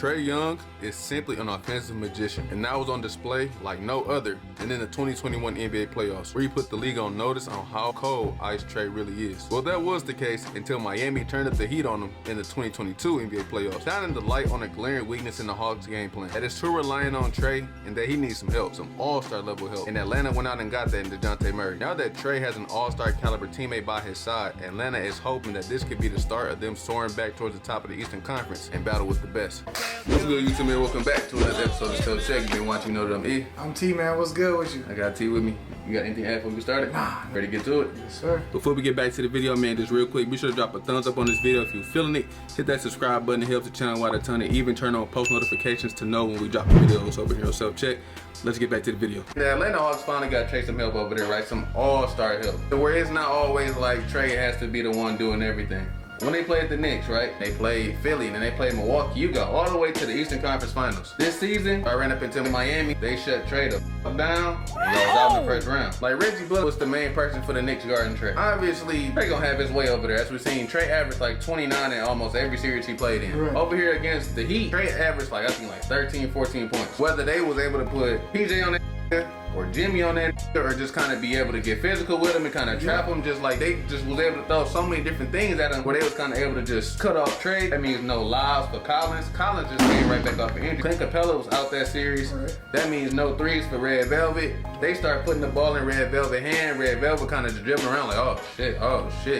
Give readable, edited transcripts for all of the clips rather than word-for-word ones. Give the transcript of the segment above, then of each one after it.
Trae Young is simply an offensive magician, and that was on display like no other than in the 2021 NBA playoffs, where he put the league on notice on how cold Ice Trae really is. Well, that was the case until Miami turned up the heat on him in the 2022 NBA playoffs, shining the light on a glaring weakness in the Hawks' game plan. That is too relying on Trae, and that he needs some help, some all-star level help. And Atlanta went out and got that in Dejounte Murray. Now that Trae has an all-star caliber teammate by his side, Atlanta is hoping that this could be the start of them soaring back towards the top of the Eastern Conference and battle with the best. What's good, YouTube man? Welcome back to another episode of Still Check. You've been watching, you know that I'm E. I'm T, man. What's good with you? I got T with me. You got anything to add before we started? Nah. Ready to get to it? Yes, sir. Before we get back to the video, man, just real quick, be sure to drop a thumbs up on this video if you're feeling it. Hit that subscribe button. It helps the channel out a ton, and even turn on post notifications to know when we drop the videos over here on Self Check. Let's get back to the video. The Atlanta Hawks finally got Trae some help over there, right? Some all-star help. Where it's not always like Trae has to be the one doing everything. When they played the Knicks, right? They played Philly and then they played Milwaukee. You go all the way to the Eastern Conference Finals. This season, I ran up into Miami. They shut Trae down and I was out in the first round. Like Reggie Bullock was the main person for the Knicks guarding Trae. Obviously, Trae gonna have his way over there. As we've seen, Trae averaged like 29 in almost every series he played in. Right. Over here against the Heat, Trae averaged like, I think like 13, 14 points. Whether they was able to put PJ on that or Jimmy on that, or just kind of be able to get physical with him and kind of trap him, just like they just was able to throw so many different things at him where they was kind of able to just cut off Trae. That means no lives for Collins. Collins just came right back off the injury. Clint Capela was out that series. Right. That means no threes for Red Velvet. They start putting the ball in Red Velvet hand. Red Velvet kind of just dribbling around like, oh shit.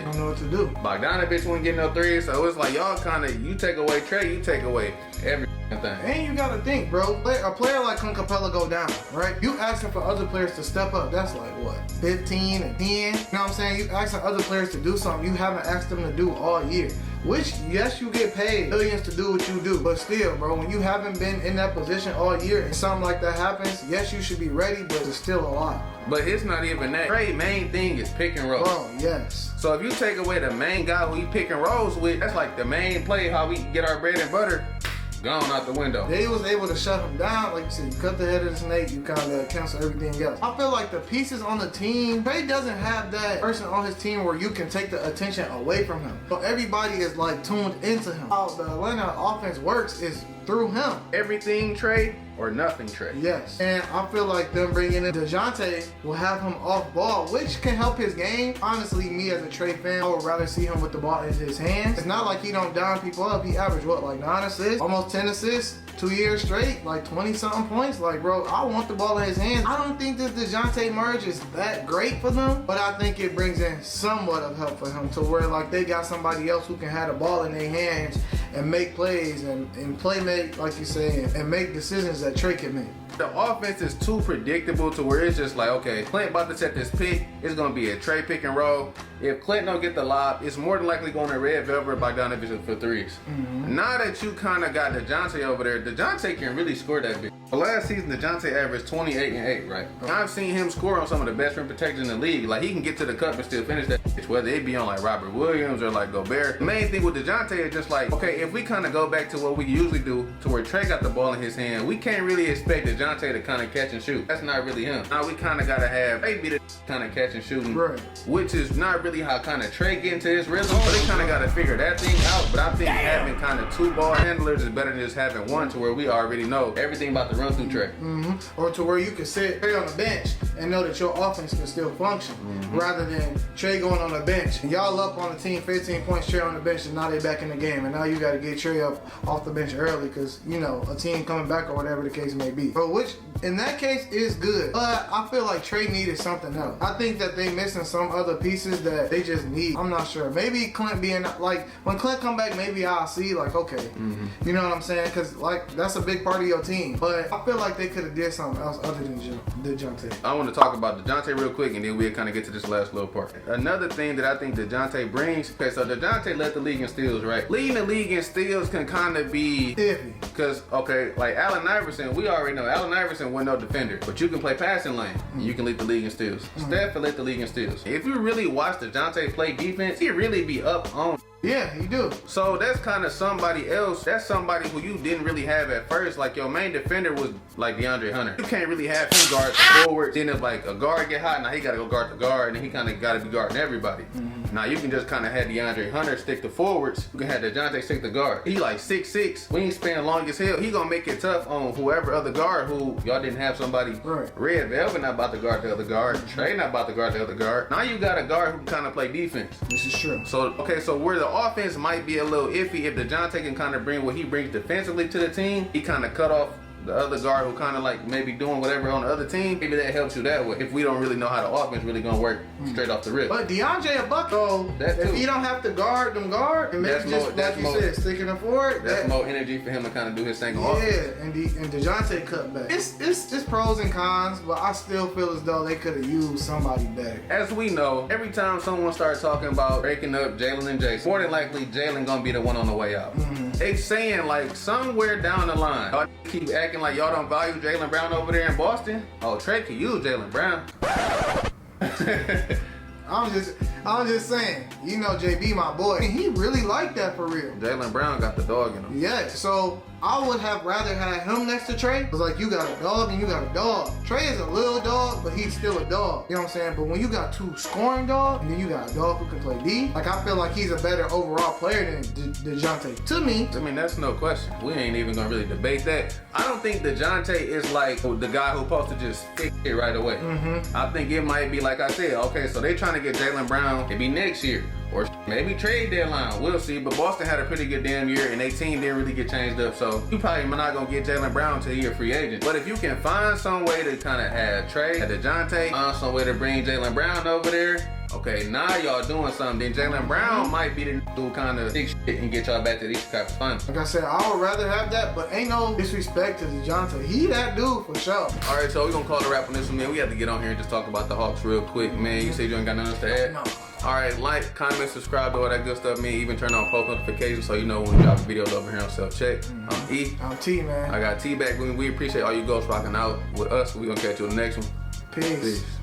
I don't know what to do. Bogdanovich wouldn't get no threes, so it's like y'all kind of, you take away Trae, you take away every thing. And you gotta think, bro. A player like Clint Capela go down, right? You asking for other players to step up. That's like what, 15 and 10? You know what I'm saying? You asking other players to do something you haven't asked them to do all year. Which, yes, you get paid millions to do what you do, but still, bro, when you haven't been in that position all year and something like that happens, yes, you should be ready, but it's still a lot. But it's not even that. Trae's main thing is pick and roll. Bro, yes. So if you take away the main guy who he pick and rolls with, that's like the main play, how we get our bread and butter, gone out the window. They was able to shut him down. Like you said, you cut the head of the snake, you kind of cancel everything else. I feel like the pieces on the team, Trae doesn't have that person on his team where you can take the attention away from him. So everybody is like tuned into him. How the Atlanta offense works is through him. Everything Trae or nothing Trae. Yes. And I feel like them bringing in Dejounte will have him off ball, which can help his game. Honestly, me as a Trae fan, I would rather see him with the ball in his hands. It's not like he don't down people up. He averaged what, like 9 assists, almost 10 assists, 2 years straight, like 20 something points. Like, bro, I want the ball in his hands. I don't think this Dejounte merge is that great for them, but I think it brings in somewhat of help for him to where like they got somebody else who can have the ball in their hands and make plays and play make, like you say, and make decisions that Trae can make. The offense is too predictable to where it's just like, okay, Clint about to set this pick. It's going to be a Trae pick and roll. If Clint don't get the lob, it's more than likely going to Red Velvet or Bogdanovich for threes. Now that you kind of got Dejounte over there, Dejounte can really score that big. Last season, Dejounte averaged 28 and 8, right? I've seen him score on some of the best rim protectors in the league. Like, he can get to the cup and still finish that bitch, whether it be on like Robert Williams or like Gobert. The main thing with Dejounte is just like, okay, if we kind of go back to what we usually do, to where Trae got the ball in his hand, we can't really expect Dejounte to kind of catch and shoot. That's not really him. Now we kind of got to have Trae be the kind of catch and shooting, right, which is not really how kind of Trae get into his rhythm, but they kind of got to figure that thing out. But I think having kind of 2 ball handlers is better than just having one, to where we already know everything about to run through Trae. Or to where you can sit Trae on the bench and know that your offense can still function, rather than Trae going on the bench and y'all up on the team 15 points, Trae on the bench, and now they back in the game, and now you got to get Trae up off the bench early because, you know, a team coming back or whatever the case may be. But which in that case is good, but I feel like Trae needed something else. I think that they missing some other pieces that they just need. I'm not sure. Maybe Clint being like, when Clint come back, maybe I'll see like, okay, you know what I'm saying? Because like that's a big part of your team. But I feel like they could have did something else other than Dejounte. I want to talk about Dejounte real quick, and then we'll kind of get to this last little part. Another thing that I think Dejounte brings, okay, so Dejounte led the league in steals, right? Leading the league in steals can kind of be iffy. Because, okay, like Allen Iverson, we already know Allen Iverson wasn't no defender, but you can play passing lane, and you can lead the league in steals. Steph led the league in steals. If you really watch Dejounte play defense, he really be up on Yeah, you do. So that's kind of somebody else. That's somebody who you didn't really have at first. Like your main defender was like DeAndre Hunter. You can't really have him guard forward. Then if like a guard get hot, now he got to go guard the guard, and then he kind of got to be guarding everybody. Now you can just kind of have DeAndre Hunter stick to forwards. You can have Dejounte stick to guard. He like 6'6", wingspan long as hell. He gonna make it tough on whoever other guard who y'all didn't have somebody. Right. Red Velvet not about to guard the other guard. Trae not about to guard the other guard. Now you got a guard who can kind of play defense. This is true. So, okay, so where the offense might be a little iffy, if Dejounte can kind of bring what he brings defensively to the team, he kind of cut off the other guard who kind of like maybe doing whatever on the other team. Maybe that helps you that way. If we don't really know how the offense really gonna work straight off the rip. But DeAndre a buck, so if you don't have to guard them guard, and maybe just like you said, sticking them forward, that's more energy for him to kind of do his thing on offense. Yeah, and Dejounte cut back. It's pros and cons, but I still feel as though they could have used somebody better. As we know, every time someone starts talking about breaking up Jalen and Jason, more than likely Jalen gonna be the one on the way out. They saying like somewhere down the line, y'all keep acting like y'all don't value Jalen Brown over there in Boston. Oh, Trae can use Jalen Brown. I'm just saying, you know JB my boy, and he really liked that for real. Jalen Brown got the dog in him. Yeah, so I would have rather had him next to Trae. It's like you got a dog and you got a dog. Trae is a little dog, but he's still a dog. You know what I'm saying? But when you got two scoring dogs, and then you got a dog who can play D, like I feel like he's a better overall player than Dejounte. To me. I mean, that's no question. We ain't even gonna really debate that. I don't think Dejounte is like the guy who's supposed to just fix it right away. I think it might be like I said, okay, so they trying to get Jalen Brown, it'd be next year. Or maybe trade deadline, we'll see. But Boston had a pretty good damn year, and their team didn't really get changed up. So you probably not gonna get Jalen Brown until you're a free agent. But if you can find some way to kind of have Trae, have Dejounte, find some way to bring Jalen Brown over there, okay, now y'all doing something. Then Jalen Brown might be the dude kind of fix shit and get y'all back to the East Conference Finals. Like I said, I would rather have that, but ain't no disrespect to Dejounte. He that dude for sure. All right, so we're gonna call it a wrap on this one, man. We have to get on here and just talk about the Hawks real quick, man. You said you ain't got nothing else to add? No. All right, like, comment, subscribe, do all that good stuff, man. Even turn on post notifications so you know when we drop videos over here on Self Check. I'm E. I'm T, man. I got T back. We appreciate all you ghosts rocking out with us. We gonna catch you in the next one. Peace.